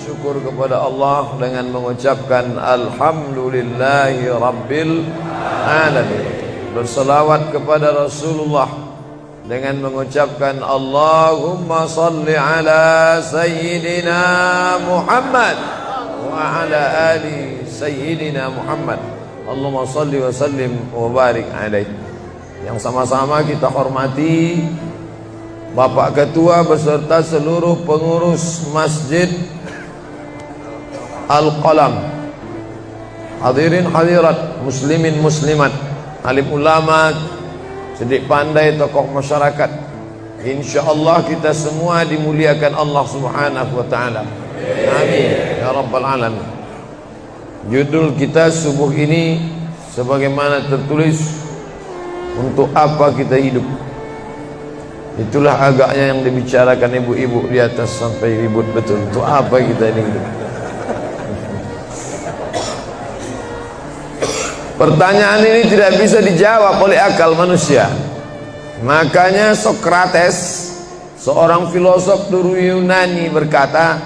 bersyukur kepada Allah dengan mengucapkan Alhamdulillahi Rabbil Alamin. Berselawat kepada Rasulullah dengan mengucapkan Allahumma salli ala Sayyidina Muhammad wa ala ali Sayyidina Muhammad. Allahumma salli wa sallim wa barik alaih. Yang sama-sama kita hormati Bapak Ketua beserta seluruh pengurus Masjid Al-Qalam, hadirin hadirat, muslimin muslimat, alim ulama, sedik pandai, tokoh masyarakat. InsyaAllah kita semua dimuliakan Allah Subhanahu wa ta'ala. Amin ya rabbal alamin. Judul kita subuh ini sebagaimana tertulis, untuk apa kita hidup. Itulah agaknya yang dibicarakan ibu-ibu di atas sampai ribut betul. Untuk apa kita ini hidup? Pertanyaan ini tidak bisa dijawab oleh akal manusia. Makanya Sokrates, seorang filosof dulu Yunani, berkata,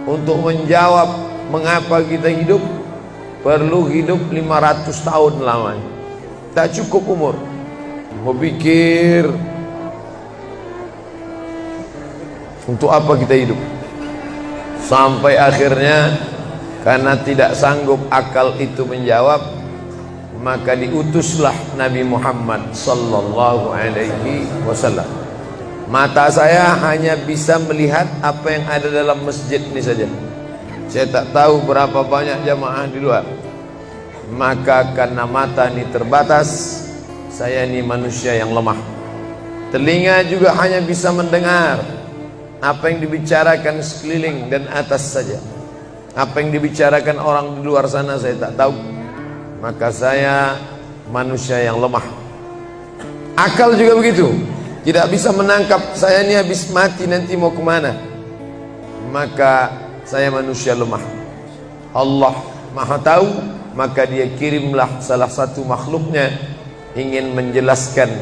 untuk menjawab mengapa kita hidup, perlu hidup 500 tahun lamanya. Tak cukup umur. Mau pikir untuk apa kita hidup, sampai akhirnya karena tidak sanggup akal itu menjawab, maka diutuslah Nabi Muhammad sallallahu alaihi wasallam. Mata saya hanya bisa melihat apa yang ada dalam masjid ini saja. Saya tak tahu berapa banyak jamaah di luar. Maka karena mata ini terbatas, saya ini manusia yang lemah. Telinga juga hanya bisa mendengar apa yang dibicarakan sekeliling dan atas saja. Apa yang dibicarakan orang di luar sana saya tak tahu. Maka saya manusia yang lemah. Akal juga begitu, tidak bisa menangkap saya ini habis mati nanti mau kemana. Maka saya manusia lemah. Allah Maha tahu, maka dia kirimlah salah satu makhluknya ingin menjelaskan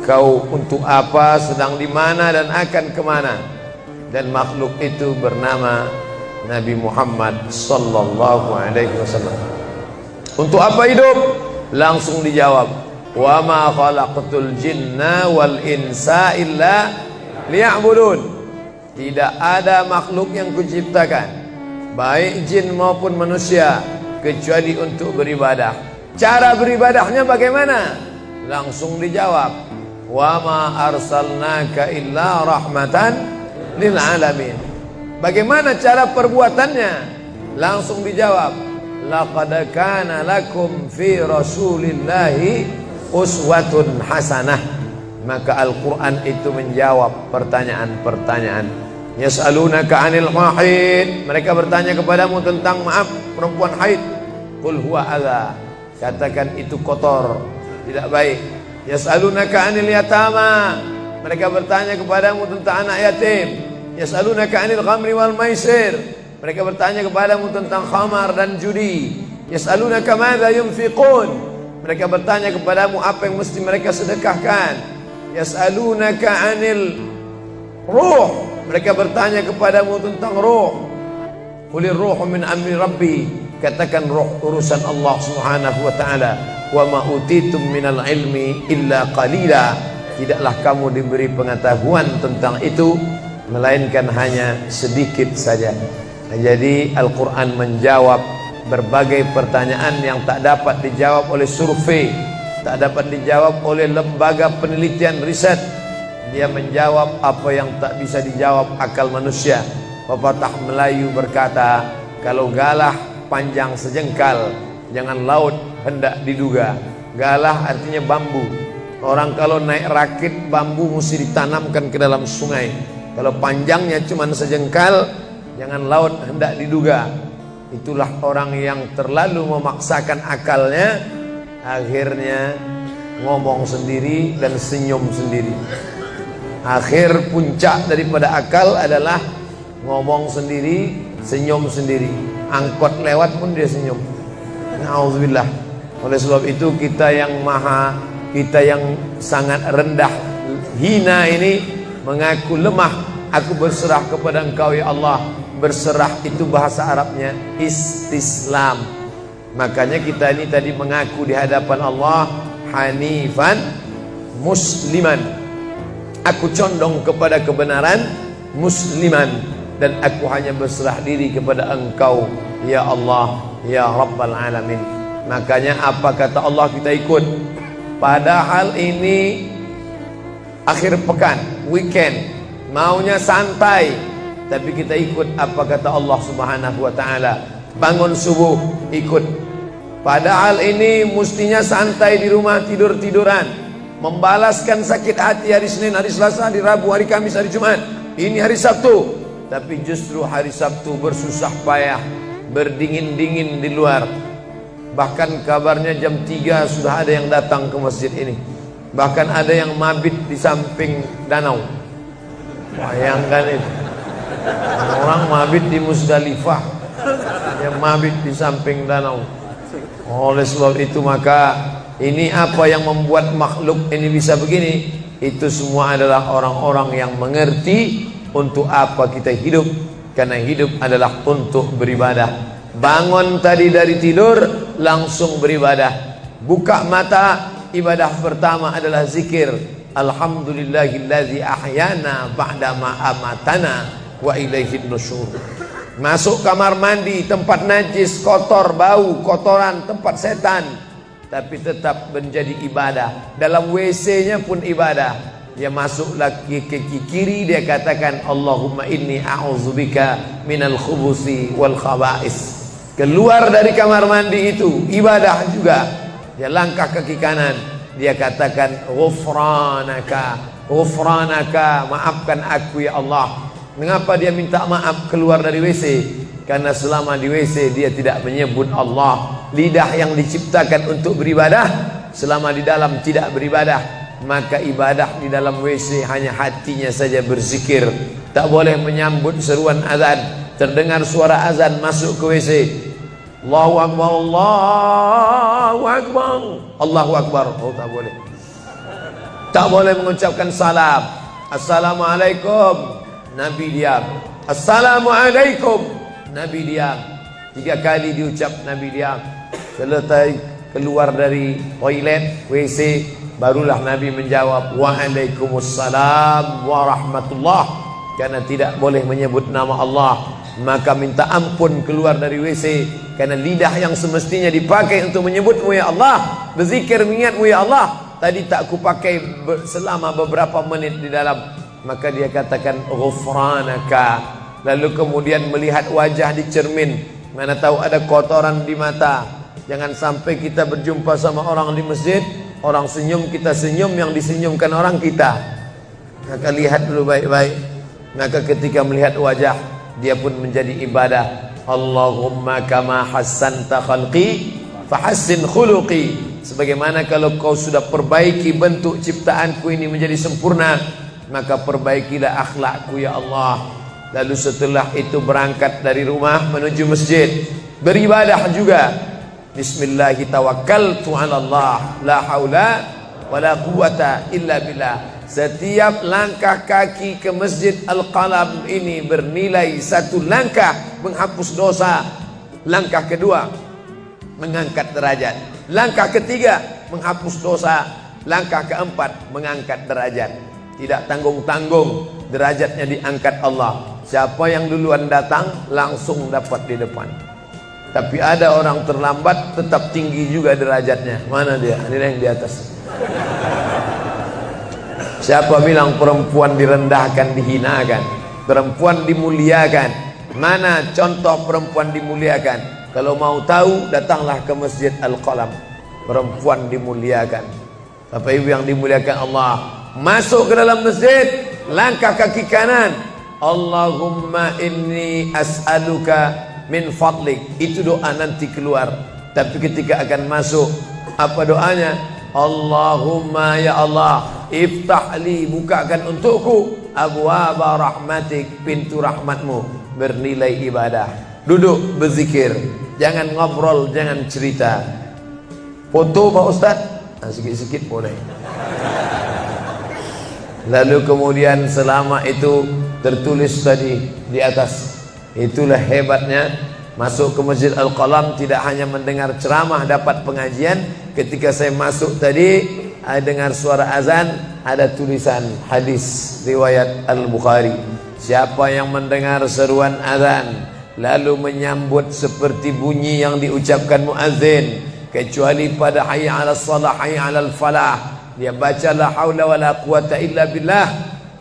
kau untuk apa, sedang di mana dan akan kemana. Dan makhluk itu bernama Nabi Muhammad sallallahu alaihi wasallam. Untuk apa hidup? Langsung dijawab, wa ma khalaqtul jinna wal insa illa liya'budun. Tidak ada makhluk yang kuciptakan, baik jin maupun manusia, kecuali untuk beribadah. Cara beribadahnya bagaimana? Langsung dijawab, wa ma arsalnaka illa rahmatan lil alamin. Bagaimana cara perbuatannya? Langsung dijawab, laqad kana lakum fi rasulillahi uswatun hasanah. Maka Al-Quran itu menjawab pertanyaan-pertanyaan. Yas'alunaka 'anil mahid, mereka bertanya kepadamu tentang perempuan haid. Qul huwa adza, katakan itu kotor, tidak baik. Yas'alunaka 'anil yatama, mereka bertanya kepadamu tentang anak yatim. Yas'alunaka 'anil khamri wal maisir, mereka bertanya kepadamu tentang khamar dan judi. Yas'alunaka madza yunfiqun, mereka bertanya kepadamu apa yang mesti mereka sedekahkan. Yas'alunaka 'anil ruh, mereka bertanya kepadamu tentang ruh. Qulir ruhu min amri rabbi, katakan ruh urusan Allah Subhanahu wa ta'ala. Wa ma utitum minal ilmi illa qalila, tidaklah kamu diberi pengetahuan tentang itu melainkan hanya sedikit saja. Jadi Al-Quran menjawab berbagai pertanyaan yang tak dapat dijawab oleh survei, tak dapat dijawab oleh lembaga penelitian riset. Dia menjawab apa yang tak bisa dijawab akal manusia. Pepatah Melayu berkata, kalau galah panjang sejengkal, jangan laut hendak diduga. Galah artinya bambu. Orang kalau naik rakit bambu mesti ditanamkan ke dalam sungai. Kalau panjangnya cuma sejengkal, jangan laut hendak diduga. Itulah orang yang terlalu memaksakan akalnya, akhirnya ngomong sendiri dan senyum sendiri. Akhir puncak daripada akal adalah ngomong sendiri, senyum sendiri. Angkot lewat pun dia senyum. Na'udzubillah. Oleh sebab itu kita yang sangat rendah, hina ini mengaku lemah. Aku berserah kepada Engkau ya Allah. berserah itu bahasa Arabnya istislam. Makanya kita ini tadi mengaku di hadapan Allah hanifan musliman. Aku condong kepada kebenaran, musliman, dan aku hanya berserah diri kepada Engkau ya Allah ya Rabbal Alamin. Makanya apa kata Allah kita ikut. Padahal ini akhir pekan, weekend, maunya santai, tapi kita ikut apa kata Allah Subhanahu wa taala. Bangun subuh ikut. Padahal ini mestinya santai di rumah, tidur-tiduran, membalaskan sakit hati hari Senin, hari Selasa, hari Rabu, hari Kamis, hari Jumat. Ini hari Sabtu, tapi justru hari Sabtu bersusah payah, berdingin-dingin di luar. Bahkan kabarnya jam 3 sudah ada yang datang ke masjid ini. Bahkan ada yang mabit di samping danau. Bayangkan itu. Orang mabit di Musdalifah, yang mabit di samping danau. Oleh sebab itu maka ini apa yang membuat makhluk ini bisa begini? Itu semua adalah orang-orang yang mengerti untuk apa kita hidup. Karena hidup adalah untuk beribadah. Bangun tadi dari tidur langsung beribadah. Buka mata, ibadah pertama adalah zikir. Alhamdulillahillazi ahyana ba'dama amatana wa ilaihin nusyur. Masuk kamar mandi, tempat najis, kotor, bau, kotoran, tempat setan, tapi tetap menjadi ibadah. Dalam WC-nya pun ibadah. Dia masuk lagi ke kiri, dia katakan Allahumma inni a'udzubika minal khubusi wal khaba'is. Keluar dari kamar mandi itu ibadah juga. Dia langkah kaki kanan, dia katakan ghufranaka, ghufranaka, maafkan aku ya Allah. Mengapa dia minta maaf keluar dari WC? Karena selama di WC dia tidak menyebut Allah. Lidah yang diciptakan untuk beribadah, selama di dalam tidak beribadah, maka ibadah di dalam WC hanya hatinya saja berzikir. Tak boleh menyambut seruan azan. Terdengar suara azan masuk ke WC, Allahu Akbar, Allahu Akbar, Allahu Akbar. Oh, tak boleh. Tak boleh mengucapkan salam. Assalamualaikum, Nabi diam. Assalamualaikum, Nabi diam. 3 kali diucap, Nabi diam. Selesai keluar dari toilet, WC, barulah Nabi menjawab Waalaikumsalam warahmatullah. Karena tidak boleh menyebut nama Allah, maka minta ampun keluar dari WC. Karena lidah yang semestinya dipakai untuk menyebutmu ya Allah, berzikir mengingatmu ya Allah, tadi tak kupakai selama beberapa menit di dalam. Maka dia katakan ghufranaka. Lalu kemudian melihat wajah di cermin, mana tahu ada kotoran di mata. Jangan sampai kita berjumpa sama orang di masjid, orang senyum, kita senyum, yang disenyumkan orang kita. Maka lihat dulu baik-baik. Maka ketika melihat wajah, dia pun menjadi ibadah. Allahumma kama hassanta khalqi fahassin khuluqi. Sebagaimana kalau kau sudah perbaiki bentuk ciptaanku ini menjadi sempurna, maka perbaikilah akhlakku ya Allah. Lalu setelah itu berangkat dari rumah menuju masjid, beribadah juga. Bismillahi tawakkaltu 'ala Allah, la haula wala quwwata illa billah. Setiap langkah kaki ke Masjid Al-Qalam ini bernilai 1 langkah menghapus dosa. Langkah kedua mengangkat derajat. Langkah ketiga menghapus dosa. Langkah keempat mengangkat derajat. Tidak tanggung-tanggung, derajatnya diangkat Allah. Siapa yang duluan datang langsung dapat di depan. Tapi ada orang terlambat tetap tinggi juga derajatnya. Mana dia? Ini yang di atas. Siapa bilang perempuan direndahkan, dihinakan? Perempuan dimuliakan. Mana contoh perempuan dimuliakan? Kalau mau tahu, datanglah ke Masjid Al-Qalam. Perempuan dimuliakan. Bapak Ibu yang dimuliakan Allah, masuk ke dalam masjid, langkah kaki kanan, Allahumma inni as'aluka min fadlik. Itu doa nanti keluar. Tapi ketika akan masuk, apa doanya? Allahumma ya Allah, iftahli, bukakan untukku abwaba rahmatik, pintu rahmatmu, bernilai ibadah. Duduk berzikir, jangan ngobrol, jangan cerita. Foto Pak Ustaz, sikit-sikit boleh. Lalu kemudian selama itu tertulis tadi di atas, Itulah hebatnya masuk ke Masjid Al-Qalam, tidak hanya mendengar ceramah, dapat pengajian. Ketika saya masuk tadi, dengar suara azan, ada tulisan hadis riwayat Al-Bukhari. Siapa yang mendengar seruan azan lalu menyambut seperti bunyi yang diucapkan muazzin, kecuali pada hayya 'alas shalah, hayya 'alal falah, dia baca la haula wala quwata illa billah,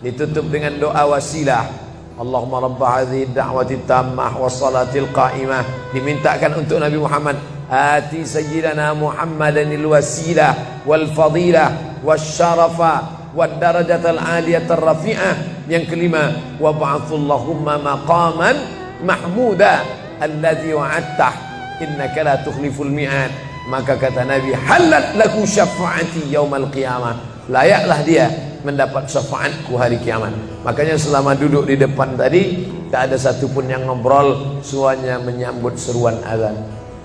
ditutup dengan doa wasilah. Allahumma rabba hadhihi da'wati tammah wassalatil qa'imah, dimintakan untuk Nabi Muhammad, ati sayyidana Muhammadanil wasilah wal fadilah wasyarafa wad darajatal aliyatar rafi'ah. Yang kelima, wa ba'athullahumma maqaman mahmuda alladhi wa'adtah innaka la tukhliful mi'ad. Maka kata Nabi, halat laku syafaati yaumal qiyamah, layaklah dia mendapat syafaatku hari kiamat. Makanya selama duduk di depan tadi, tak ada satupun yang ngobrol, semuanya menyambut seruan azan.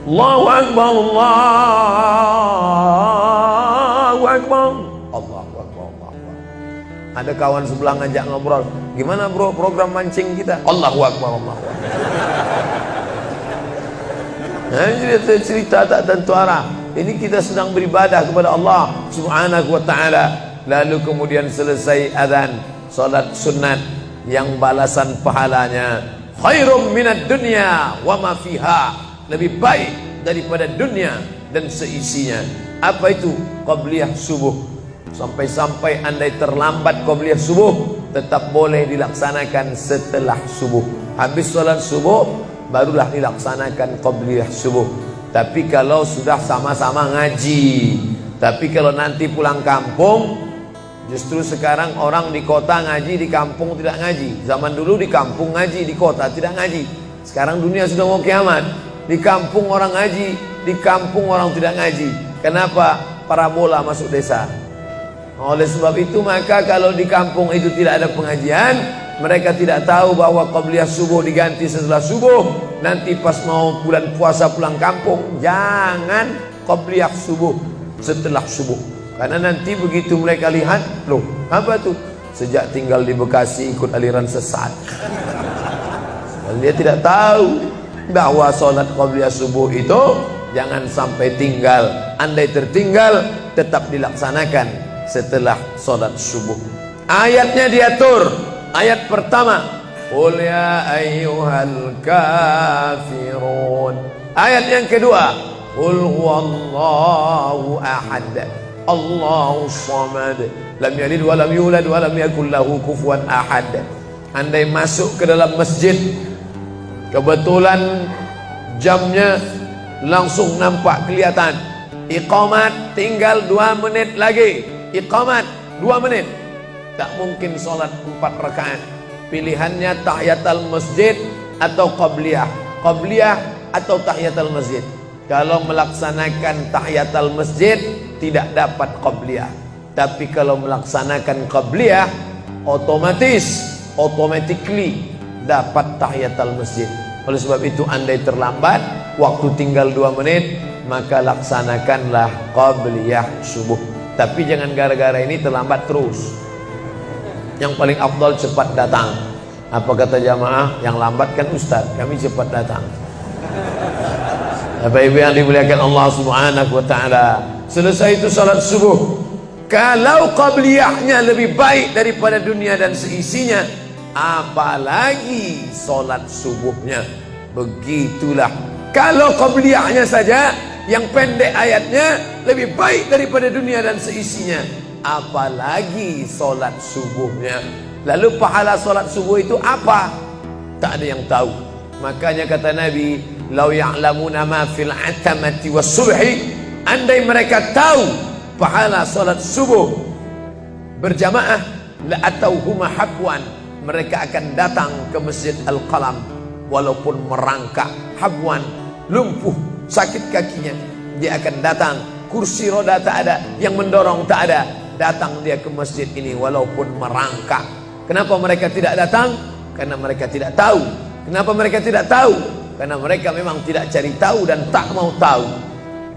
Allahu Akbar, Allahu Akbar, Allahu Akbar, Allahu Akbar. Ada kawan sebelah ngajak ngobrol, gimana bro program mancing kita? Allahu Akbar, Allahu Akbar. Nah, ini cerita tak tentu arah. Ini kita sedang beribadah kepada Allah Subhanahu wa ta'ala. Lalu kemudian selesai azan, salat sunat yang balasan pahalanya khairum minad dunya wa ma fiha, lebih baik daripada dunia dan seisinya. Apa itu? Qabliyah subuh. Sampai-sampai andai terlambat qabliyah subuh, tetap boleh dilaksanakan setelah subuh. Habis salat subuh barulah dilaksanakan qabliyah subuh. Tapi kalau sudah sama-sama ngaji, tapi kalau nanti pulang kampung, justru sekarang orang di kota ngaji, di kampung tidak ngaji. Zaman dulu di kampung ngaji, di kota tidak ngaji. Sekarang dunia sudah mau kiamat. Di kampung orang ngaji, di kampung orang tidak ngaji. Kenapa? Parabola masuk desa. Oleh sebab itu, maka kalau di kampung itu tidak ada pengajian, mereka tidak tahu bahwa qabliyah subuh diganti setelah subuh. Nanti pas mau bulan puasa pulang kampung, jangan qabliyah subuh setelah subuh. Karena nanti begitu mereka lihat, loh apa tuh? Sejak tinggal di Bekasi ikut aliran sesat. Dia tidak tahu bahwa sholat qabliyah subuh itu jangan sampai tinggal. Andai tertinggal, tetap dilaksanakan setelah sholat subuh. Ayatnya diatur. Ayat pertama, qul ya ayyuhal kafirun. Ayat yang kedua, qul huwallahu ahad, Allahu samad, lam yalid wa lam yulad wa lam yakul lahu kufuwan ahad. Andai masuk ke dalam masjid, kebetulan jamnya langsung nampak kelihatan, iqamat tinggal 2 menit lagi, iqamat 2 menit, tak mungkin sholat 4 rakaat. Pilihannya tahiyatul masjid atau qabliyah, qabliyah atau tahiyatul masjid. Kalau melaksanakan tahiyatul masjid tidak dapat qabliyah, tapi kalau melaksanakan qabliyah automatically dapat tahiyatul masjid. Oleh sebab itu, andai terlambat, waktu tinggal 2 menit, maka laksanakanlah qabliyah subuh. Tapi jangan gara-gara ini terlambat terus. Yang paling afdal cepat datang. Apa kata jamaah? Yang lambat kan ustaz, kami cepat datang. Bapak ibu yang dimuliakan Allah Subhanahu wa ta'ala, selesai itu salat subuh. Kalau qabliyahnya lebih baik daripada dunia dan seisinya, apalagi salat subuhnya. Begitulah. Kalau qabliyahnya saja yang pendek ayatnya lebih baik daripada dunia dan seisinya, apalagi salat subuhnya. Lalu pahala salat subuh itu apa? Tak ada yang tahu. Makanya kata Nabi, lau ya'lamuna ma fil atamati was subhi, andai mereka tahu pahala salat subuh berjamaah, la atauhuma habwan, mereka akan datang ke Masjid Al-Qalam walaupun merangkak, habwan, lumpuh, sakit kakinya, dia akan datang. Kursi roda tak ada, yang mendorong tak ada, datang dia ke masjid ini walaupun merangkak. Kenapa mereka tidak datang? Karena mereka tidak tahu. Kenapa mereka tidak tahu? Karena mereka memang tidak cari tahu dan tak mau tahu.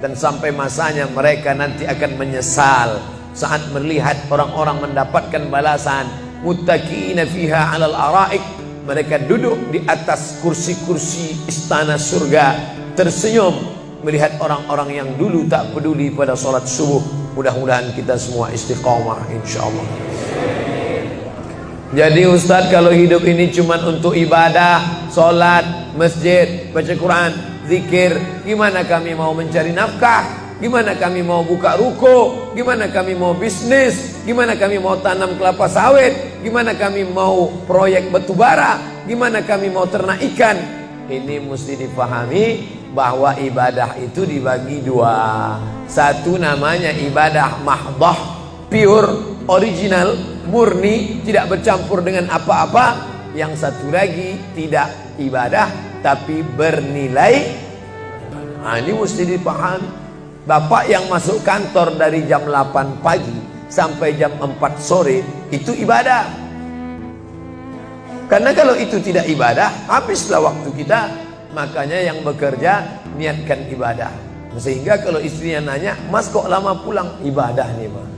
Dan sampai masanya mereka nanti akan menyesal saat melihat orang-orang mendapatkan balasan muttaqiina fiha 'alal araik, Mereka duduk di atas kursi-kursi istana surga, tersenyum melihat orang-orang yang dulu tak peduli pada sholat subuh. Mudah-mudahan kita semua istiqomah insyaallah. Jadi Ustadz, kalau hidup ini cuma untuk ibadah, sholat, masjid, baca Quran, zikir, gimana kami mau mencari nafkah? Gimana kami mau buka ruko? Gimana kami mau bisnis? Gimana kami mau tanam kelapa sawit? Gimana kami mau proyek batu bara? Gimana kami mau ternak ikan? Ini mesti dipahami bahwa ibadah itu dibagi dua. Satu namanya ibadah mahdah, pure, original, murni, tidak bercampur dengan apa-apa. Yang satu lagi tidak ibadah tapi bernilai. Nah, ini mesti dipahami. Bapak yang masuk kantor dari jam 8 pagi sampai jam 4 sore itu ibadah. Karena kalau itu tidak ibadah, habislah waktu kita. Makanya yang bekerja niatkan ibadah. Sehingga kalau istrinya nanya, "Mas kok lama pulang?" Ibadah nih, Mas.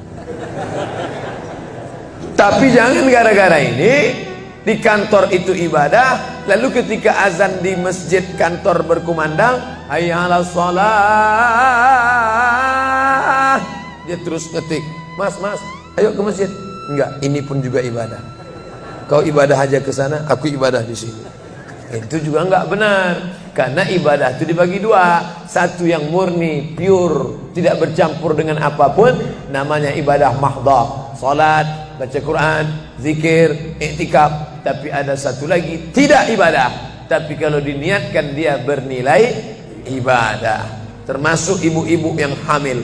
Tapi jangan gara-gara ini di kantor itu ibadah, lalu ketika azan di masjid kantor berkumandang, hayya 'alas shalah, dia terus ngetik, "Mas, ayo ke masjid." Enggak, ini pun juga ibadah. Kau ibadah aja ke sana, aku ibadah di sini. Itu juga enggak benar. Karena ibadah itu dibagi dua. Satu yang murni, pure, tidak bercampur dengan apapun, namanya ibadah mahdah, salat, baca Quran, zikir, iktikaf. Tapi ada satu lagi tidak ibadah, tapi kalau diniatkan dia bernilai ibadah. Termasuk ibu-ibu yang hamil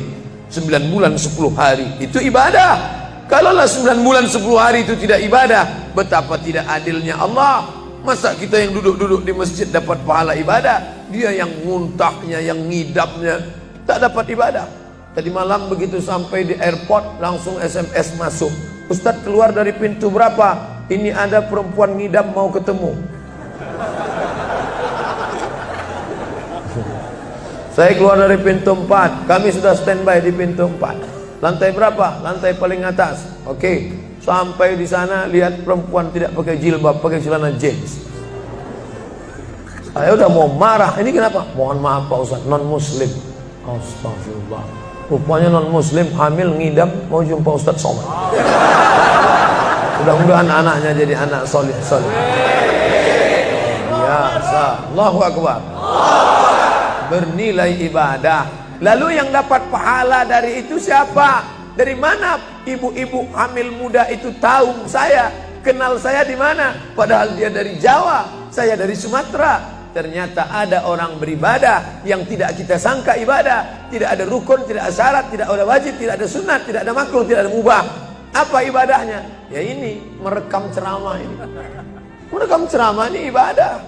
9 bulan 10 hari, itu ibadah. Kalaulah 9 bulan 10 hari itu tidak ibadah, betapa tidak adilnya Allah. Masa kita yang duduk-duduk di masjid dapat pahala ibadah, dia yang muntahnya, yang ngidapnya tak dapat ibadah. Tadi malam begitu sampai di airport langsung SMS masuk, "Ustadz, keluar dari pintu berapa? Ini ada perempuan ngidam mau ketemu." Saya keluar dari pintu 4, kami sudah standby di pintu 4. Lantai berapa? Lantai paling atas. Oke, sampai di sana lihat perempuan tidak pakai jilbab, pakai celana jeans. Saya udah mau marah. Ini kenapa? "Mohon maaf Pak Ustadz, non muslim." Astagfirullah. Rupanya non muslim hamil ngidam mau jumpa Ustadz Somad. Mudah-mudahan anaknya jadi anak solid. Biasa. Allahu Akbar. Bernilai ibadah. Lalu yang dapat pahala dari itu siapa? Dari mana ibu-ibu hamil muda itu tahu saya? Kenal saya di mana? Padahal dia dari Jawa, saya dari Sumatera. Ternyata ada orang beribadah yang tidak kita sangka ibadah. Tidak ada rukun, tidak ada syarat, tidak ada wajib, tidak ada sunat, tidak ada makruh, tidak ada mubah. Apa ibadahnya? Ya ini, merekam ceramah ini. Merekam ceramah ini ibadah.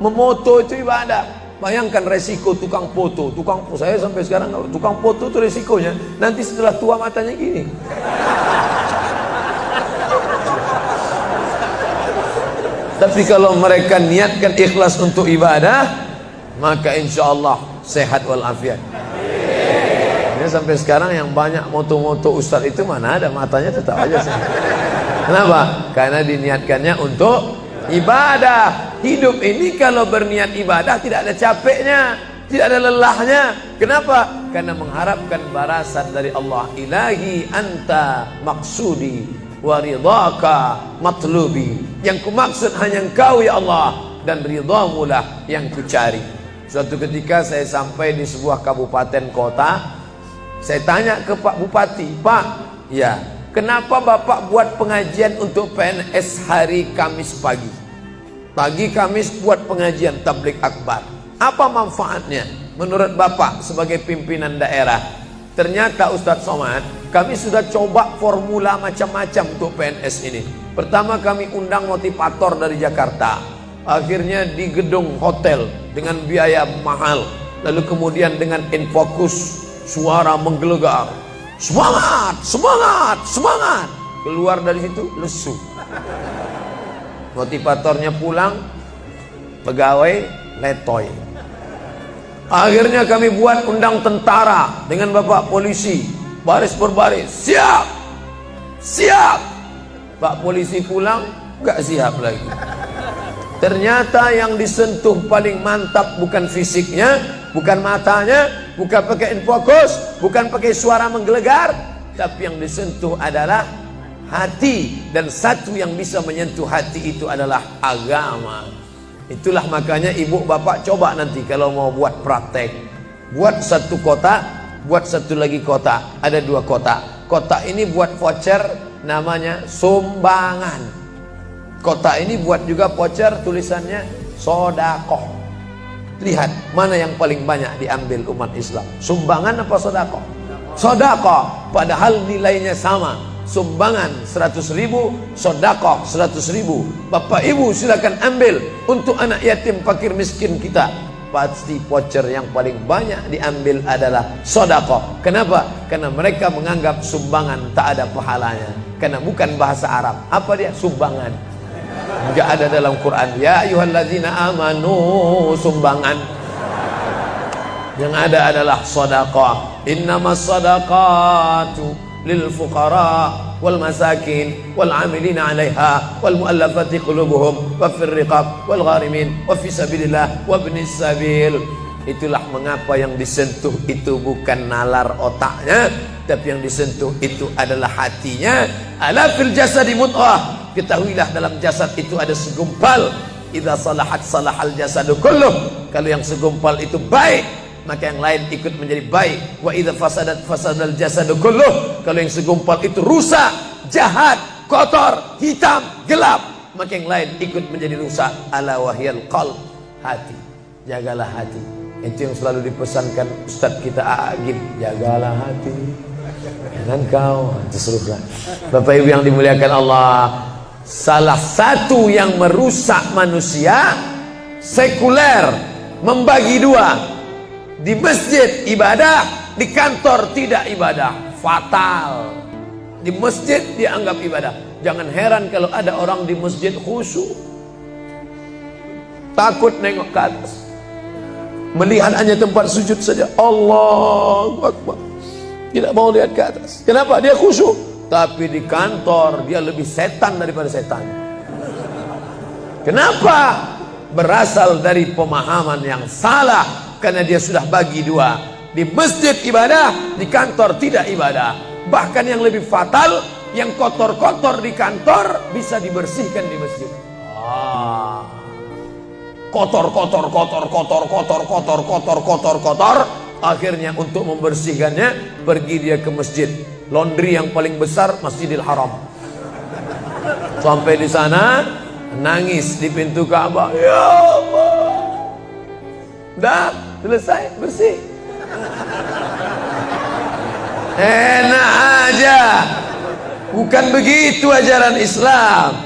Memoto itu ibadah. Bayangkan resiko tukang foto. Saya sampai sekarang tukang foto itu resikonya nanti setelah tua matanya gini. Tapi kalau mereka niatkan ikhlas untuk ibadah, maka insya Allah sehat walafiat. Ini sampai sekarang yang banyak moto-moto ustaz itu mana ada matanya tetap aja sehat. Kenapa? Karena diniatkannya untuk ibadah. Hidup ini kalau berniat ibadah tidak ada capeknya, tidak ada lelahnya. Kenapa? Karena mengharapkan balasan dari Allah. Ilahi anta maksudi wa ridhaka matlubi. Yang kumaksud hanya Engkau ya Allah, dan ridhamu lah yang kucari. Suatu ketika saya sampai di sebuah kabupaten kota, saya tanya ke Pak Bupati, "Pak, ya, kenapa Bapak buat pengajian untuk PNS hari Kamis pagi? Pagi Kamis buat pengajian tabligh akbar. Apa manfaatnya menurut Bapak sebagai pimpinan daerah?" Ternyata Ustadz Somad, kami sudah coba formula macam-macam untuk PNS ini. Pertama kami undang motivator dari Jakarta. Akhirnya di gedung hotel dengan biaya mahal. Lalu kemudian dengan infokus, suara menggelegar. Semangat, semangat, semangat. Keluar dari situ lesu. Motivatornya pulang, pegawai letoy. Akhirnya kami buat undang tentara dengan bapak polisi, baris berbaris, siap, siap. Pak polisi pulang, gak siap lagi. Ternyata yang disentuh paling mantap bukan fisiknya, bukan matanya, bukan pakai infocus, bukan pakai suara menggelegar, tapi yang disentuh adalah hati. Dan satu yang bisa menyentuh hati itu adalah agama. Itulah makanya ibu bapak coba nanti kalau mau buat praktek, buat satu kotak, buat satu lagi kotak, ada 2 kotak. Kotak ini buat voucher, namanya sumbangan. Kotak ini buat juga voucher, tulisannya sodakoh. Lihat mana yang paling banyak diambil umat Islam, sumbangan apa sodakoh? Sodakoh, padahal nilainya sama. Sumbangan 100.000, sodakoh 100.000. Bapak ibu silakan ambil untuk anak yatim fakir miskin kita. Pasti voucher yang paling banyak diambil adalah sodakoh. Kenapa? Karena mereka menganggap sumbangan tak ada pahalanya, karena bukan bahasa Arab. Apa dia? Sumbangan. Enggak ada dalam Quran. Ya ayyuhalladzina amanu, sumbangan. Yang ada adalah sedekah. Innamas shadaqatu lil fuqara wal masakin wal 'amilina 'alaiha wal mu'allafati qulubuhum wa fir riqab wal gharimin wa fi sabilillah wa ibnis sabil. Itulah mengapa yang disentuh itu bukan nalar otaknya, tapi yang disentuh itu adalah hatinya. Ala fil jasadi mudghah. Ketahuilah dalam jasad itu ada segumpal. Idza salahat salahal jasadu kulluh. Kalau yang segumpal itu baik, maka yang lain ikut menjadi baik. Wa idza fasadat fasadal jasadu kulluh. Kalau yang segumpal itu rusak, jahat, kotor, hitam, gelap, maka yang lain ikut menjadi rusak. Ala wahyal qalb, hati. Jagalah hati. Itu yang selalu dipesankan Ustadz kita Agib, jagalah hati. Jangan kau terserah. Bapak Ibu yang dimuliakan Allah, salah satu yang merusak manusia sekuler, membagi 2. Di masjid ibadah, di kantor tidak ibadah, fatal. Di masjid dianggap ibadah. Jangan heran kalau ada orang di masjid khusyuk, takut nengok ke atas, melihat hanya tempat sujud saja. Allahu Akbar, tidak mau lihat ke atas. Kenapa? Dia khusyuk. Tapi di kantor dia lebih setan daripada setan. Kenapa? Berasal dari pemahaman yang salah, karena dia sudah bagi 2. Di masjid ibadah, di kantor tidak ibadah. Bahkan yang lebih fatal, yang kotor-kotor di kantor bisa dibersihkan di masjid. Kotor. Akhirnya untuk membersihkannya pergi dia ke masjid. Laundry yang paling besar Masjidil Haram. Sampai di sana nangis di pintu Ka'bah. Ya Allah, dah selesai bersih. Enak aja. Bukan begitu ajaran Islam.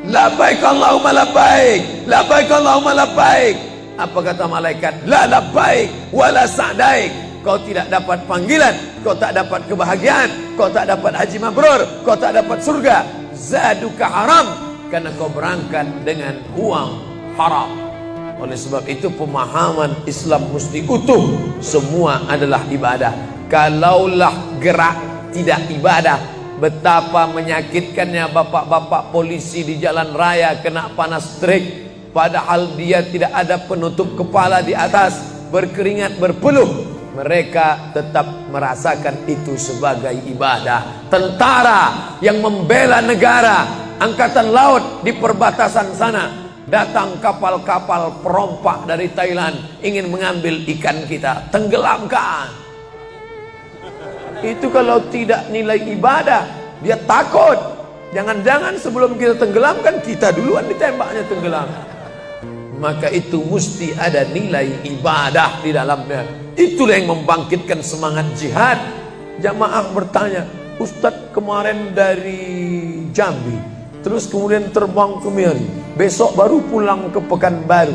Labbaik Allahumma labbaik, labbaik Allahumma labbaik. Apa kata malaikat? La labbaik wala sa'daik. Kau tidak dapat panggilan, kau tak dapat kebahagiaan, kau tak dapat haji mabrur, kau tak dapat surga. Zaduka haram, karena kau berangkat dengan uang haram. Oleh sebab itu pemahaman Islam mesti utuh. Semua adalah ibadah. Kalaulah gerak tidak ibadah, betapa menyakitkannya bapak-bapak polisi di jalan raya kena panas terik, padahal dia tidak ada penutup kepala di atas, berkeringat berpeluh. Mereka tetap merasakan itu sebagai ibadah. Tentara yang membela negara, angkatan laut di perbatasan sana, datang kapal-kapal perompak dari Thailand ingin mengambil ikan kita, tenggelamkan. Itu kalau tidak nilai ibadah, dia takut. Jangan-jangan sebelum kita tenggelamkan, kita duluan ditembaknya tenggelam. Maka itu mesti ada nilai ibadah di dalamnya. Itulah yang membangkitkan semangat jihad. Jamaah bertanya, Ustadz kemarin dari Jambi, terus kemudian terbang ke Miri, besok baru pulang ke Pekanbaru.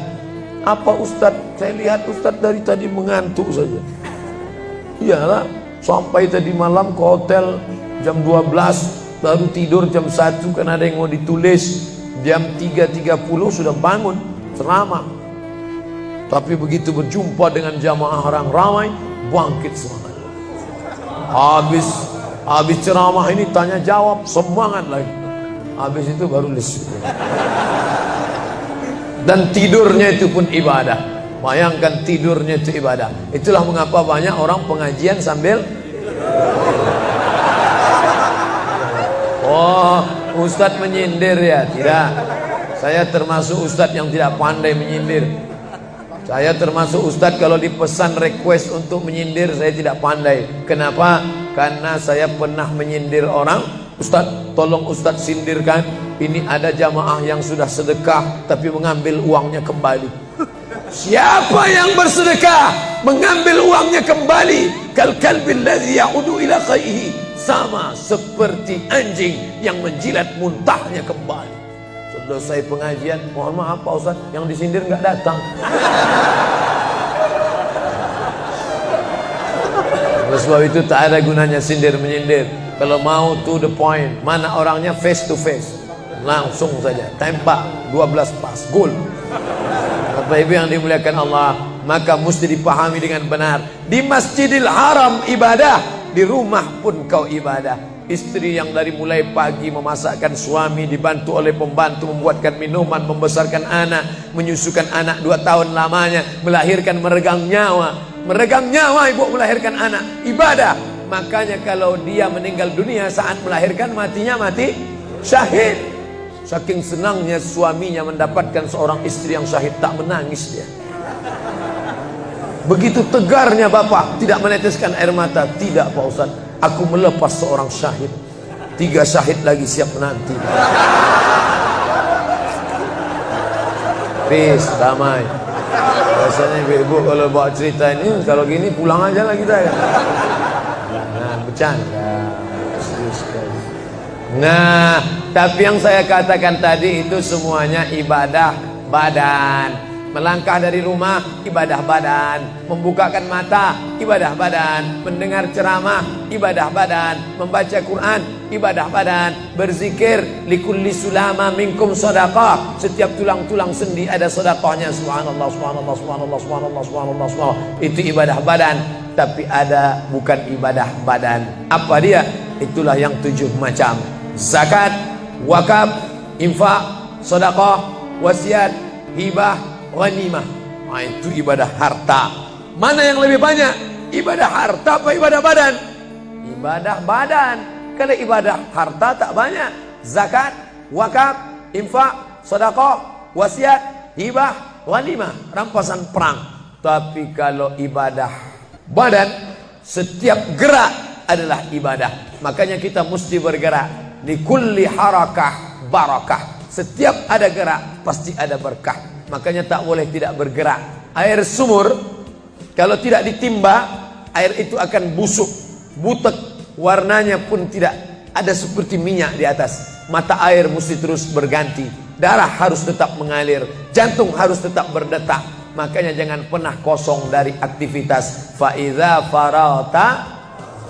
Apa Ustadz? Saya lihat Ustadz dari tadi mengantuk saja. Iyalah, sampai tadi malam ke hotel jam 12, baru tidur jam 1 karena ada yang mau ditulis. Jam 3.30 sudah bangun ceramah. Tapi begitu berjumpa dengan jamaah orang ramai, bangkit semangat. Habis ceramah ini tanya jawab, semangat lagi. Habis itu baru lesu. Dan tidurnya itu pun ibadah. Bayangkan, tidurnya itu ibadah. Itulah mengapa banyak orang pengajian sambil oh, ustadz menyindir ya? Tidak. Saya termasuk ustadz yang tidak pandai menyindir. Saya termasuk ustadz kalau dipesan request untuk menyindir, saya tidak pandai. Kenapa? Karena saya pernah menyindir orang. Ustadz, tolong ustadz sindirkan. Ini ada jamaah yang sudah sedekah tapi mengambil uangnya kembali. Siapa yang bersedekah mengambil uangnya kembali? Kal kalbil ladzi ya'udu ila qaihi. Sama seperti anjing yang menjilat muntahnya kembali. Selesai pengajian, mohon maaf Pak Ustaz, yang disindir nggak datang. Oleh sebab itu tak ada gunanya sindir menyindir. Kalau mau to the point, mana orangnya face to face, langsung saja tembak 12 pas, gol. Bapak Ibu yang dimuliakan Allah, maka mesti dipahami dengan benar. Di Masjidil Haram ibadah, di rumah pun kau ibadah. Istri yang dari mulai pagi memasakkan suami, dibantu oleh pembantu membuatkan minuman, membesarkan anak, menyusukan anak 2 tahun lamanya, melahirkan, meregang nyawa ibu melahirkan anak, ibadah. Makanya kalau dia meninggal dunia saat melahirkan, matinya mati syahid. Saking senangnya suaminya mendapatkan seorang istri yang syahid, tak menangis dia. Begitu tegarnya bapak, tidak meneteskan air mata. Tidak Pak Ustaz, aku melepas seorang syahid, 3 syahid lagi siap menanti. Peace, damai. Biasanya ibu kalau bawa cerita ini, kalau gini pulang aja lah kita ya. Nah, bercanda. Nah, tapi yang saya katakan tadi itu semuanya ibadah badan. Melangkah dari rumah, ibadah badan. Membukakan mata, ibadah badan. Mendengar ceramah, ibadah badan. Membaca Quran, ibadah badan. Berzikir, likulli sulama minkum sedekah. Setiap tulang-tulang sendi ada sedekahnya. Subhanallah, subhanallah, subhanallah, subhanallah, subhanallah, subhanallah. Itu ibadah badan. Tapi ada bukan ibadah badan. Apa dia? Itulah yang 7 macam. Zakat, wakaf, infak, sedekah, wasiat, hibah, ghanimah. Nah, itu ibadah harta. Mana yang lebih banyak? Ibadah harta apa ibadah badan? Ibadah badan. Kalau ibadah harta tak banyak. Zakat, wakaf, infak, sedekah, wasiat, hibah, ghanimah, rampasan perang. Tapi kalau ibadah badan, setiap gerak adalah ibadah. Makanya kita mesti bergerak. Di kulli harakah barakah. Setiap ada gerak pasti ada berkah. Makanya tak boleh tidak bergerak. Air sumur kalau tidak ditimba, air itu akan busuk, butek, warnanya pun tidak ada seperti minyak di atas. Mata air mesti terus berganti. Darah harus tetap mengalir, jantung harus tetap berdetak. Makanya jangan pernah kosong dari aktivitas. Fa idza farata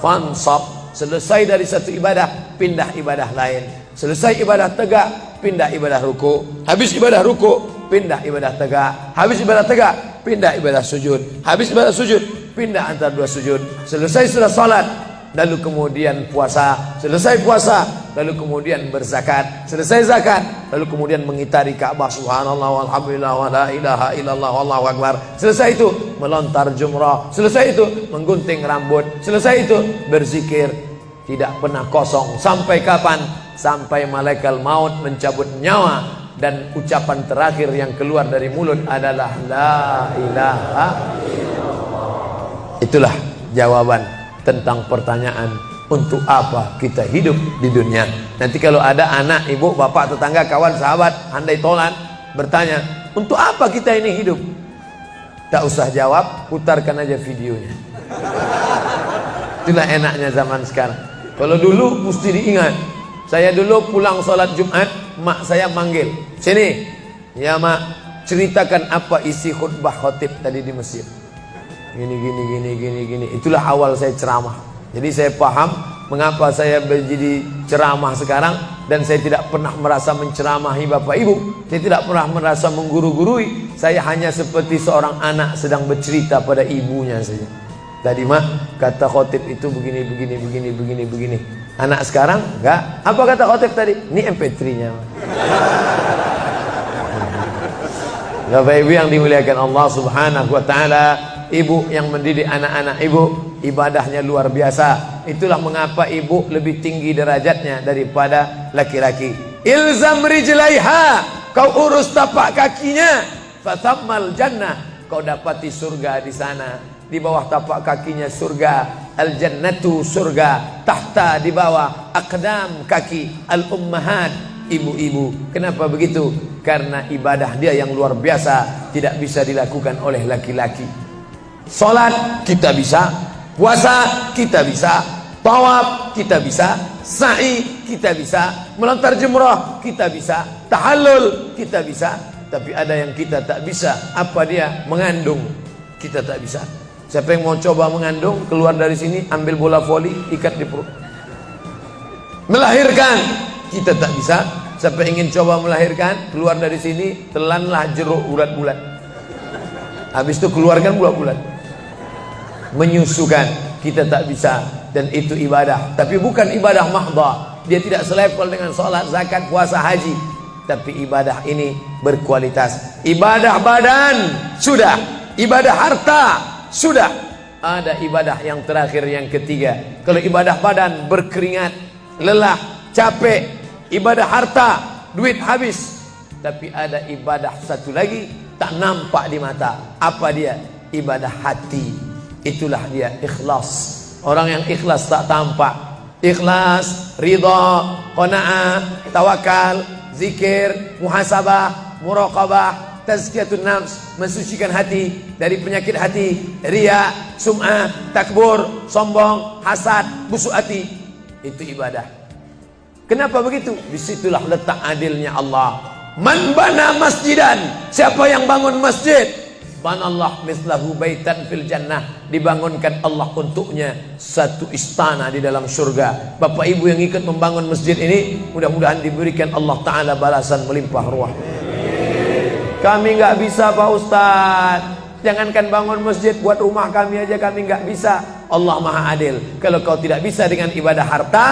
fansab. Selesai dari satu ibadah, pindah ibadah lain. Selesai ibadah tegak, pindah ibadah ruku. Habis ibadah ruku, pindah ibadah tegak. Habis ibadah tegak, pindah ibadah sujud. Habis ibadah sujud, pindah antara 2 sujud. Selesai sudah salat, lalu kemudian puasa. Selesai puasa, lalu kemudian berzakat. Selesai zakat, lalu kemudian mengitari Ka'bah. Subhanallah walhamdulillah wa la ilaha illallah wallahu akbar. Selesai itu melontar jumrah. Selesai itu menggunting rambut. Selesai itu berzikir. Tidak pernah kosong. Sampai kapan? Sampai malaikat maut mencabut nyawa dan ucapan terakhir yang keluar dari mulut adalah la ilaha illallah. Itulah jawaban tentang pertanyaan untuk apa kita hidup di dunia. Nanti kalau ada anak, ibu, bapak, tetangga, kawan, sahabat, andai tolan bertanya, untuk apa kita ini hidup? Tak usah jawab, putarkan aja videonya. Itulah enaknya zaman sekarang. Kalau dulu mesti diingat. Saya dulu pulang sholat Jumat, mak saya manggil, sini ya mak, ceritakan apa isi khutbah khotib tadi di Mesir. Gini. Itulah awal saya ceramah. Jadi saya paham mengapa saya menjadi ceramah sekarang. Dan saya tidak pernah merasa menceramahi bapak ibu. Saya tidak pernah merasa mengguru-gurui. Saya hanya seperti seorang anak sedang bercerita pada ibunya saja. Tadi mak, kata khotib itu begini. Anak sekarang enggak. Apa kata khotib tadi? Ini MP3-nya. Bapak Ibu yang dimuliakan Allah Subhanahu wa taala, ibu yang mendidik anak-anak ibu ibadahnya luar biasa. Itulah mengapa ibu lebih tinggi derajatnya daripada laki-laki. Ilzam rijlaiha, kau urus tapak kakinya, fatammal jannah, kau dapati surga di sana. Di bawah tapak kakinya surga, al jannatu surga, tahta di bawah aqdam kaki al ummahat, ibu-ibu. Kenapa begitu? Karena ibadah dia yang luar biasa, tidak bisa dilakukan oleh laki-laki. Salat kita bisa, puasa kita bisa, tawaf kita bisa, sa'i kita bisa, melontar jumrah kita bisa, tahallul kita bisa. Tapi ada yang kita tak bisa. Apa dia? Mengandung. Kita tak bisa. Siapa yang mau coba mengandung, keluar dari sini, ambil bola voli, ikat di perut. Melahirkan, kita tak bisa. Siapa yang ingin coba melahirkan, keluar dari sini, telanlah jeruk bulat-bulat. Habis itu keluarkan bulat-bulat. Menyusukan, kita tak bisa. Dan itu ibadah. Tapi bukan ibadah mahdha. Dia tidak selevel dengan sholat, zakat, puasa, haji. Tapi ibadah ini berkualitas. Ibadah badan, sudah. Ibadah harta, sudah. Ada ibadah yang terakhir, yang ketiga. Kalau ibadah badan berkeringat, lelah, capek. Ibadah harta, duit habis. Tapi ada ibadah satu lagi, tak nampak di mata. Apa dia? Ibadah hati. Itulah dia ikhlas. Orang yang ikhlas tak tampak. Ikhlas, ridha, qanaah, tawakal, zikir, muhasabah, muraqabah, tazkiyatun nafs, mensucikan hati dari penyakit hati, riya, sum'ah, takbur, sombong, hasad, busuk hati. Itu ibadah. Kenapa begitu? Disitulah letak adilnya Allah. Man bana masjidan, siapa yang bangun masjid, banallah mislahu baitan fil jannah, dibangunkan Allah untuknya satu istana di dalam surga. Bapak ibu yang ikut membangun masjid ini, mudah-mudahan diberikan Allah Ta'ala balasan melimpah ruah. Kami nggak bisa Pak Ustadz, jangankan bangun masjid, buat rumah kami aja kami nggak bisa. Allah Maha Adil. Kalau kau tidak bisa dengan ibadah harta,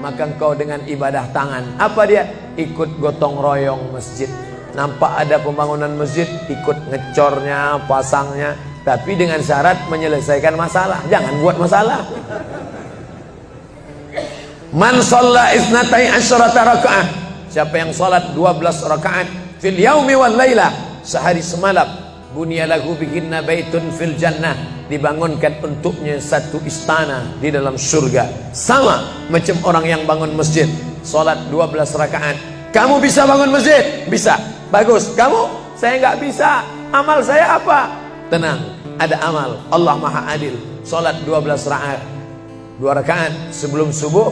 maka engkau dengan ibadah tangan. Apa dia? Ikut gotong royong masjid. Nampak ada pembangunan masjid, ikut ngecornya, pasangnya. Tapi dengan syarat menyelesaikan masalah. Jangan buat masalah. Man shalla isnatai asyarata raka'ah, siapa yang salat 12 rakaat fil yaumi wal laila, sehari semalam, bunyalahu bihinna baitun fil jannah, dibangunkan untuknya satu istana di dalam surga. Sama macam orang yang bangun masjid, salat 12 rakaat. Kamu bisa bangun masjid? Bisa. Bagus. Kamu? Saya nggak bisa. Amal saya apa? Tenang, ada amal. Allah Maha Adil. Salat 12 rakaat. 2 rakaat sebelum subuh,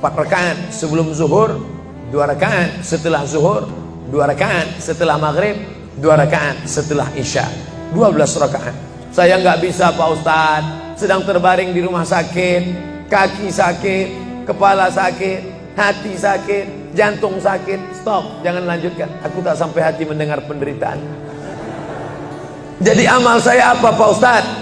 4 rakaat sebelum zuhur, 2 rakaat setelah zuhur, 2 rakaat setelah maghrib, 2 rakaat setelah isya. 12 rakaat. Saya nggak bisa Pak Ustadz, sedang terbaring di rumah sakit, kaki sakit, kepala sakit, hati sakit, jantung sakit. Stop, jangan lanjutkan. Aku tak sampai hati mendengar penderitaan. Jadi amal saya apa Pak Ustadz?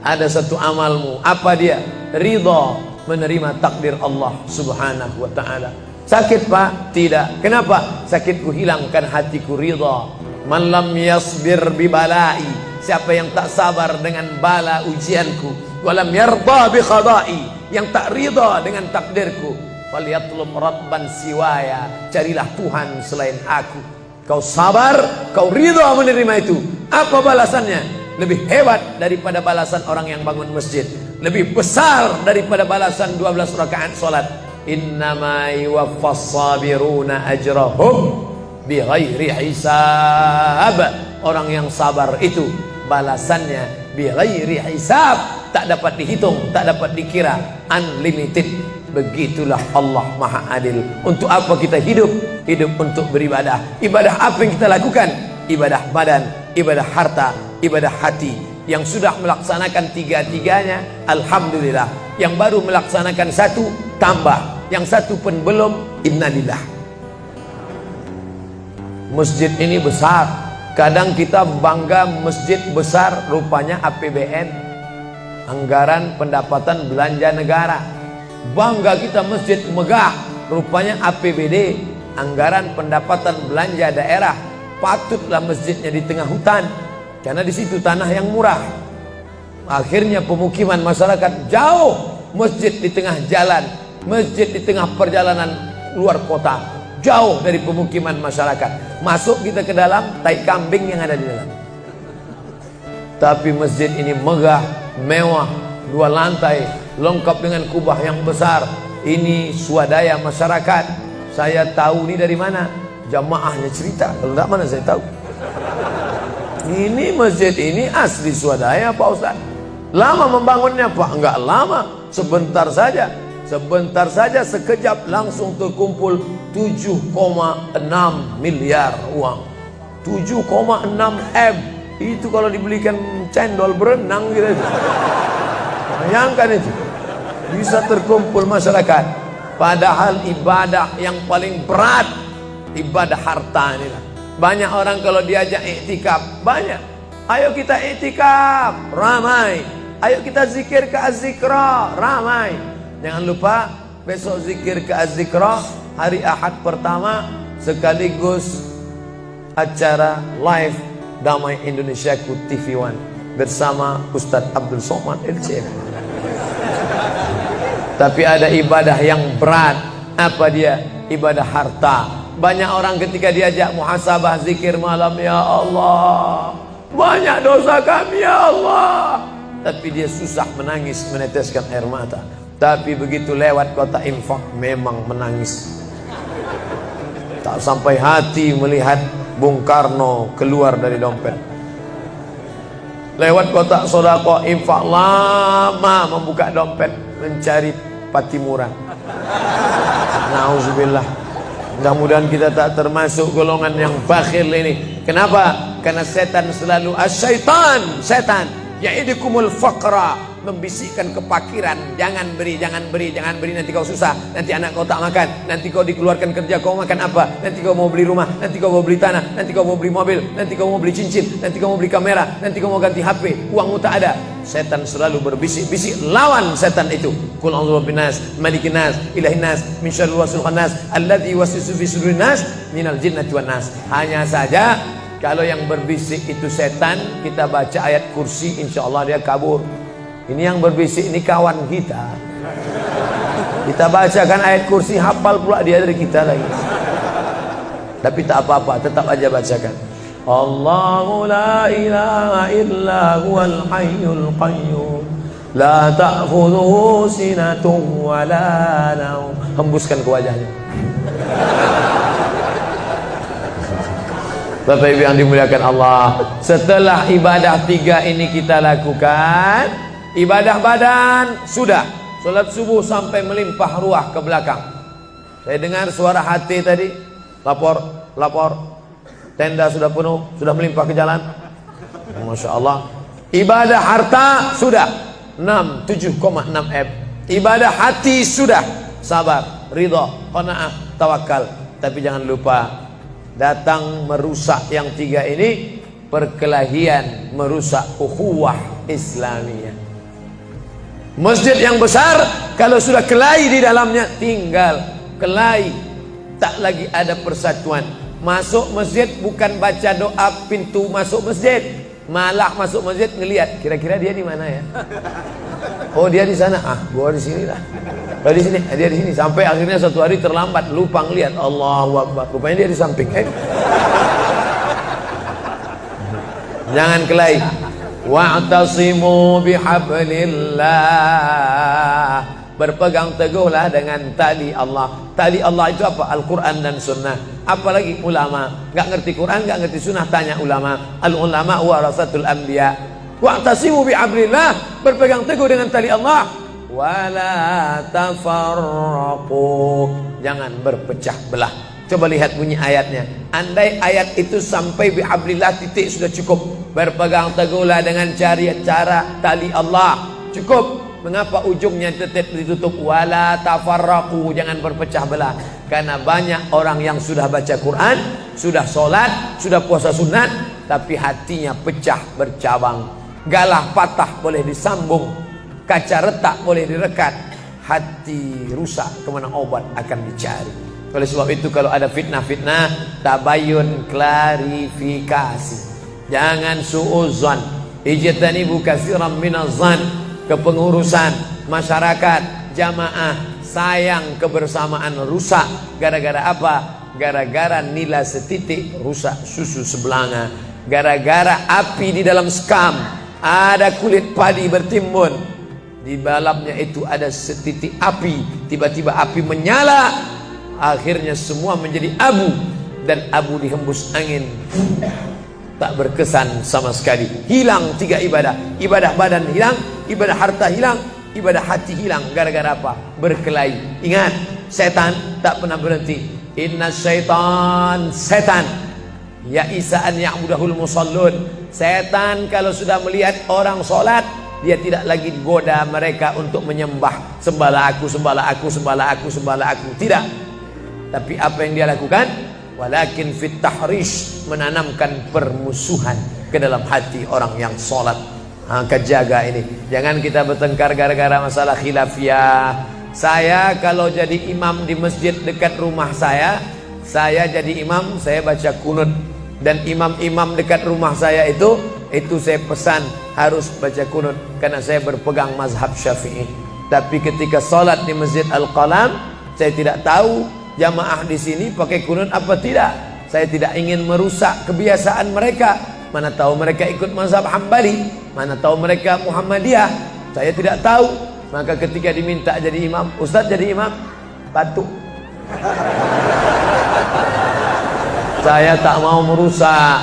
Ada satu amalmu. Apa dia? Ridha, menerima takdir Allah Subhanahu wa ta'ala. Sakit Pak? Tidak. Kenapa? Sakitku hilangkan hatiku ridha. Man lam yasbir bibalai, siapa yang tak sabar dengan bala ujianku, walam yarda bi qada'i, yang tak ridha dengan takdirku, falyatlub rabban siwaya, carilah Tuhan selain aku. Kau sabar, kau ridha menerima itu. Apa balasannya? Lebih hebat daripada balasan orang yang bangun masjid, lebih besar daripada balasan 12 rakaat salat. Innama yuwaffas sabiruna ajrahum bighairi hisab. Orang yang sabar itu balasannya bighairi hisab, tak dapat dihitung, tak dapat dikira, unlimited. Begitulah Allah Maha Adil. Untuk apa kita hidup? Hidup untuk beribadah. Ibadah apa yang kita lakukan? Ibadah badan, ibadah harta, ibadah hati. Yang sudah melaksanakan tiga-tiganya, alhamdulillah. Yang baru melaksanakan satu, tambah. Yang satu pun belum, innalillah. Masjid ini besar. Kadang kita bangga masjid besar, rupanya APBN, anggaran pendapatan belanja negara. Bangga kita masjid megah, rupanya APBD, anggaran pendapatan belanja daerah. patutlah masjidnya di tengah hutan, karena di situ tanah yang murah. Akhirnya pemukiman masyarakat jauh, masjid di tengah jalan, masjid di tengah perjalanan luar kota, jauh dari pemukiman masyarakat. Masuk kita ke dalam, tai kambing yang ada di dalam. Tapi masjid ini megah, mewah, 2 lantai, lengkap dengan kubah yang besar. Ini swadaya masyarakat. Saya tahu ini dari mana? Jamaahnya cerita. Kalau tidak, mana saya tahu. Ini masjid ini asli swadaya Pak Ustaz. Lama membangunnya Pak? Enggak lama, sebentar saja. Sebentar saja, sekejap langsung terkumpul 7,6 miliar uang. 7,6 M. Itu kalau dibelikan cendol berenang gitu. Bayangkan itu. Bisa terkumpul masyarakat. Padahal ibadah yang paling berat, ibadah harta ini. Banyak orang kalau diajak iktikaf, banyak. Ayo kita iktikaf, ramai. Ayo kita zikir ke Az-Zikra, ramai. Jangan lupa besok zikir ke Az-Zikra, hari Ahad pertama, sekaligus acara live Damai Indonesiaku TV One bersama Ustadz Abdul Somad LCM. Tapi ada ibadah yang berat. Apa dia? Ibadah harta. Banyak orang ketika diajak muhasabah zikir malam, ya Allah, banyak dosa kami ya Allah, tapi dia susah menangis, meneteskan air mata. Tapi begitu lewat kota infak, memang menangis. Tak sampai hati melihat Bung Karno keluar dari dompet. Lewat kotak sodako infak, lama membuka dompet mencari Patimura. Nauzubillah. Mudah-mudahan kita tak termasuk golongan yang bakhil ini. Kenapa? Karena setan selalu asyaitan, setan ya'idukumul faqra, membisikkan kepakiran. Jangan beri, jangan beri, jangan beri, nanti kau susah, nanti anak kau tak makan, nanti kau dikeluarkan kerja kau makan apa, nanti kau mau beli rumah, nanti kau mau beli tanah, nanti kau mau beli mobil, nanti kau mau beli cincin, nanti kau mau beli kamera, nanti kau mau ganti HP, uangmu tak ada. Setan selalu berbisik-bisik. Lawan setan itu. Qul a'udzu birabbinas, malikin nas, ilahin nas, min syarril waswasil khannas, alladzi yuwaswisu fi sudurin nas, minal jinnati wan nas. Hanya saja kalau yang berbisik itu setan, kita baca ayat kursi, insyaallah dia kabur. Ini yang berbisik ini kawan kita. Kita bacakan ayat kursi, hafal pula dia dari kita lagi. Tapi tak apa-apa, tetap aja bacakan. Allahu la ilaha illa huwal hayyul qayyum, la ta'khudhuhu sinatun wa la naum. Hembuskan ke wajahnya. Bapak Ibu yang dimuliakan Allah, setelah ibadah 3 ini kita lakukan, ibadah badan sudah, sholat subuh sampai melimpah ruah ke belakang. Saya dengar suara hati tadi, lapor, tenda sudah penuh, sudah melimpah ke jalan. Masya Allah. Ibadah harta sudah 7,6 M. Ibadah hati sudah, sabar, ridha, qanaah, tawakal. Tapi jangan lupa, datang merusak yang 3 ini, perkelahian, merusak ukhuwah Islamiyah. Masjid yang besar, kalau sudah kelahi di dalamnya, tinggal kelahi, tak lagi ada persatuan. Masuk masjid bukan baca doa pintu masuk masjid, malah masuk masjid ngelihat kira-kira dia di mana ya. Oh dia di sana, gua di sini lah. Oh di sini, dia di sini. Sampai akhirnya suatu hari terlambat, lupa ngelihat. Allahu Akbar, rupanya dia di samping. Jangan kelahi. Wa'tasimu bihablillah, berpegang teguhlah dengan tali Allah. Tali Allah itu apa? Al-Quran dan Sunnah. Apalagi ulama, nggak ngerti Quran, nggak ngerti Sunnah, tanya ulama. Al-ulama warasatul anbiya. Wa'tasimu bihablillah, berpegang teguh dengan tali Allah. Wala tafarraqu, jangan berpecah belah. Coba lihat bunyi ayatnya. Andai ayat itu sampai bihablillah titik sudah cukup. Berpegang teguhlah dengan cara tali Allah, cukup. Mengapa ujungnya tetap ditutup? Wala tafarraqu, jangan berpecah belah. Karena banyak orang yang sudah baca Quran, sudah sholat, sudah puasa sunat, tapi hatinya pecah bercabang. Galah patah boleh disambung, kaca retak boleh direkat, hati rusak kemana obat akan dicari. Oleh sebab itu kalau ada fitnah-fitnah, tabayun, klarifikasi. Jangan suudzon. Ijtanibu katsiran minaz-zan. Kepengurusan masyarakat, jamaah, sayang kebersamaan rusak. Gara-gara apa? Gara-gara nila setitik rusak susu sebelanga. Gara-gara api di dalam sekam, ada kulit padi bertimbun, di dalamnya itu ada setitik api, tiba-tiba api menyala, akhirnya semua menjadi abu, dan abu dihembus angin, tak berkesan sama sekali. Hilang 3 ibadah. Ibadah badan hilang, ibadah harta hilang, ibadah hati hilang. Gara-gara apa? Berkelahi. Ingat, setan tak pernah berhenti. Inna syaitan, setan ya'isa an ya'budahul musallun. Setan kalau sudah melihat orang sholat, dia tidak lagi goda mereka untuk menyembah, sembahlah aku, sembahlah aku, sembahlah aku, sembahlah aku. Tidak. Tapi apa yang dia lakukan? Walakin fit tahrish, menanamkan permusuhan ke dalam hati orang yang sholat. Angkat jaga ini. Jangan kita bertengkar gara-gara masalah khilafiyah. Saya kalau jadi imam di masjid dekat rumah saya jadi imam, saya baca kunut. Dan imam-imam dekat rumah saya itu saya pesan harus baca kunut, karena saya berpegang mazhab Syafi'i. Tapi ketika sholat di Masjid Al-Qalam, saya tidak tahu jamaah di sini pakai kunut apa tidak. Saya tidak ingin merusak kebiasaan mereka. Mana tahu mereka ikut mazhab Hambali, mana tahu mereka Muhammadiyah, saya tidak tahu. Maka ketika diminta jadi imam, Ustaz jadi imam, batuk. Saya tak mau merusak,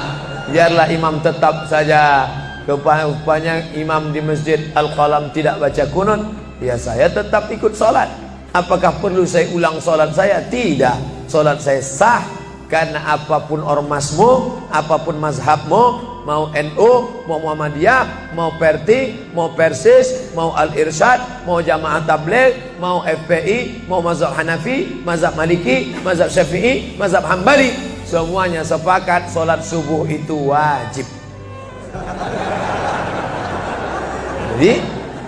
biarlah imam tetap saja. Rupanya imam di Masjid Al-Qalam tidak baca kunut, ya saya tetap ikut sholat. Apakah perlu saya ulang sholat saya? Tidak. Sholat saya sah, karena apapun ormasmu, apapun mazhabmu, mau NU, mau Muhammadiyah, mau Perti, mau Persis, mau Al-Irsyad, mau Jamaah Tabligh, mau FPI, mau mazhab Hanafi, mazhab Maliki, mazhab Syafi'i, mazhab Hambali, semuanya sepakat sholat subuh itu wajib. Jadi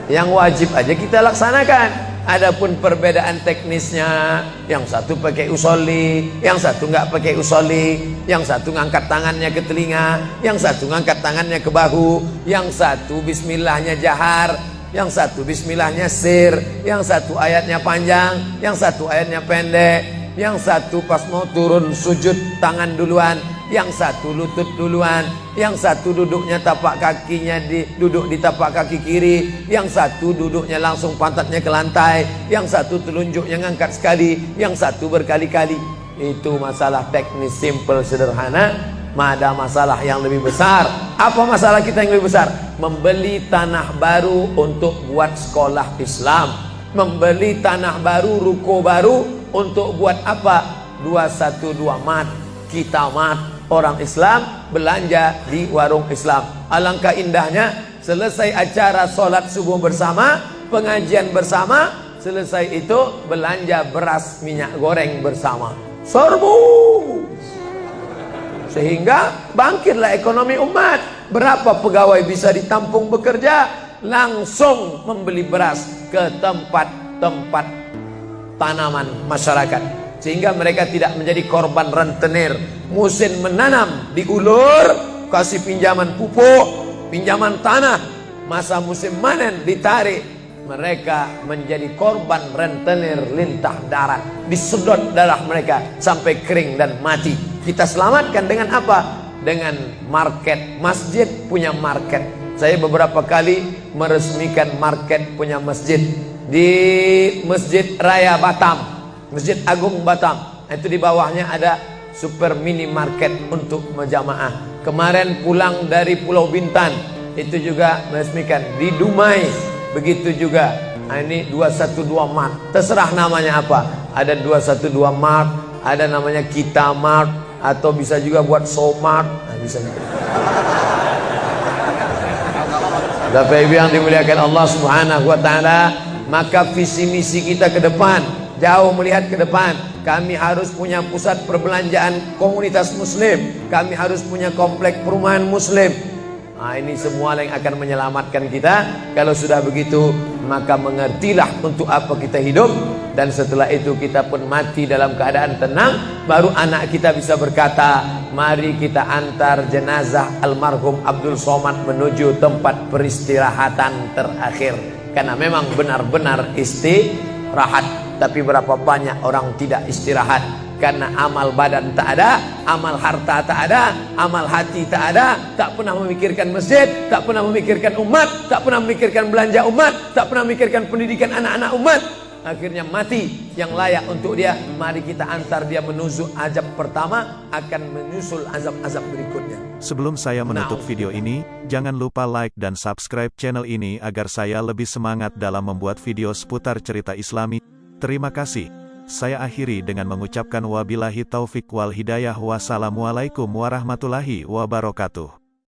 yang wajib aja kita laksanakan. Adapun perbedaan teknisnya, yang satu pakai usolli, yang satu nggak pakai usolli, yang satu ngangkat tangannya ke telinga, yang satu ngangkat tangannya ke bahu, yang satu bismillahnya jahar, yang satu bismillahnya sir, yang satu ayatnya panjang, yang satu ayatnya pendek, yang satu pas mau turun sujud tangan duluan, yang satu lutut duluan, yang satu duduknya tapak kakinya duduk di tapak kaki kiri, yang satu duduknya langsung pantatnya ke lantai, yang satu telunjuknya ngangkat sekali, yang satu berkali-kali. Itu masalah teknis simple sederhana. Ada masalah yang lebih besar. Apa masalah kita yang lebih besar? Membeli tanah baru untuk buat sekolah Islam, membeli tanah baru, ruko baru untuk buat apa? 212 mat, kita mat. Orang Islam belanja di warung Islam. Alangkah indahnya, selesai acara sholat subuh bersama, pengajian bersama, selesai itu belanja beras minyak goreng bersama. Serbu. Sehingga bangkitlah ekonomi umat. Berapa pegawai bisa ditampung bekerja? Langsung membeli beras ke tempat-tempat tanaman masyarakat, sehingga mereka tidak menjadi korban rentenir. Musim menanam diulur, kasih pinjaman pupuk, pinjaman tanah. Masa musim panen ditarik, mereka menjadi korban rentenir lintah darat. Disedot darah mereka sampai kering dan mati. Kita selamatkan dengan apa? Dengan market. Masjid punya market. Saya beberapa kali meresmikan market punya masjid di Masjid Raya Batam, Masjid Agung Batam. Itu di bawahnya ada super mini market untuk menjamaah. Kemarin pulang dari Pulau Bintan, itu juga meresmikan di Dumai. Begitu juga. Nah, ini 212 Mart. Terserah namanya apa. Ada 212 Mart, ada namanya Kita Mart, atau bisa juga buat Somart. Nah, bisa juga. Bapak Ibu yang dimuliakan Allah Subhanahu wa taala, maka visi misi kita ke depan, jauh melihat ke depan. Kami harus punya pusat perbelanjaan komunitas muslim. Kami harus punya komplek perumahan muslim. Nah, ini semua yang akan menyelamatkan kita. Kalau sudah begitu, maka mengertilah untuk apa kita hidup. Dan setelah itu kita pun mati dalam keadaan tenang. Baru anak kita bisa berkata, mari kita antar jenazah almarhum Abdul Somad menuju tempat peristirahatan terakhir. Karena memang benar-benar istirahat. Tapi berapa banyak orang tidak istirahat, karena amal badan tak ada, amal harta tak ada, amal hati tak ada. Tak pernah memikirkan masjid, tak pernah memikirkan umat, tak pernah memikirkan belanja umat, tak pernah memikirkan pendidikan anak-anak umat. Akhirnya mati yang layak untuk dia. Mari kita antar dia menuju azab pertama, akan menyusul azab-azab berikutnya. Sebelum saya menutup video ini, jangan lupa like dan subscribe channel ini agar saya lebih semangat dalam membuat video seputar cerita Islami. Terima kasih. Saya akhiri dengan mengucapkan wabillahi taufik wal hidayah. Wassalamualaikum warahmatullahi wabarakatuh.